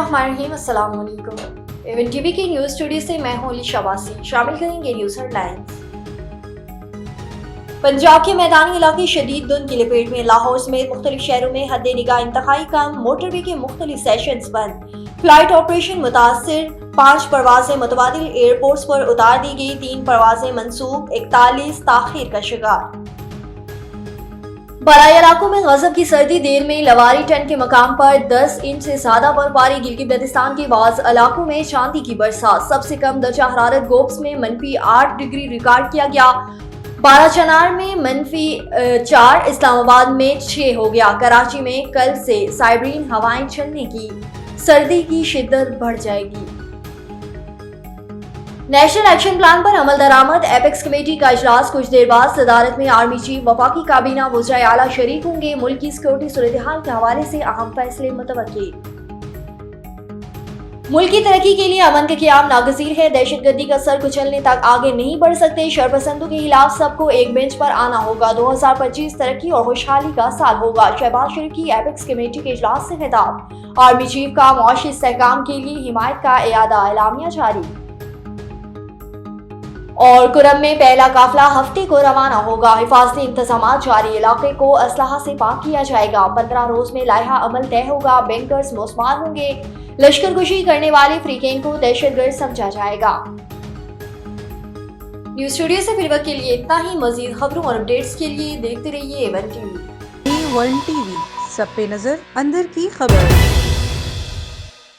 बिस्मिल्लाहिर्रहमानिर्रहीम, अस्सलाम वालेकुम। एवन टीवी के न्यूज़ स्टूडियो से मैं हूं अली शाबासी। शामिल करेंगे न्यूज़ हेडलाइंस। पंजाब के मैदानी इलाके शदीद धुंध की लपेट में, लाहौर समेत मुख्तलिफ शहरों में हद निगाह इंतहाई कम, मोटरवे के मुख्तलिफ सेशंस बंद, फ्लाइट ऑपरेशन मुतासर, 5 परवाजें मुतबादिल एयरपोर्ट्स पर उतार दी गई, 3 परवाजें मंसूब, 41 ताखीर का शिकार। बराई इलाकों में गजब की सर्दी, देर में लवारी टन के मकाम पर 10 इंच से ज्यादा बर्फबारी, गिलगित बल्तिस्तान के बाज़ इलाकों में चांदी की बरसात। सबसे कम दर्जा हरारत गोप्स में -8 डिग्री रिकॉर्ड किया गया, बाराचनार में -4, इस्लामाबाद में 6 हो गया। कराची में कल से साइबरीन हवाएं चलने की, सर्दी की शिद्दत बढ़ जाएगी। नेशनल एक्शन प्लान पर अमल दरामद, एपेक्स कमेटी का इजलास कुछ देर बाद सदारत में आर्मी चीफ, वफाकी काबीना, वज़राए आला शरीक होंगे। मुल्क की सिक्योरिटी सूरत-ए-हाल के हवाले से अहम फैसले मुतवक्की। मुल्क की तरक्की के लिए अमन का क़याम नागज़ीर है, दहशतगर्दी का सर कुचलने तक आगे नहीं बढ़ सकते, शरपसंदों के खिलाफ सबको एक बेंच पर आना होगा, 2025 तरक्की और खुशहाली का साल होगा। शहबाज शरीफ की एपेक्स कमेटी के इजलास से खिताब, आर्मी चीफ का मुआशी इस्तेहकाम के लिए हिमायत का इयादा, एलामिया जारी। और कुरम में पहला काफिला हफ्ते को रवाना होगा, हिफाजती इंतजाम जारी, इलाके को असलहा से पाक किया जाएगा, 15 रोज में लाइहा अमल तय होगा, बैंकर्स मौसमार होंगे, लश्करकुशी करने वाले फ्रीकेन को दहशतगर्द समझा जाएगा। न्यूज़ स्टूडियो से फिर वक्त के लिए इतना ही। मजीद खबरों और अपडेट्स के लिए देखते रहिए A1 टीवी। A1 टीवी, सब पे नजर, अंदर की खबर।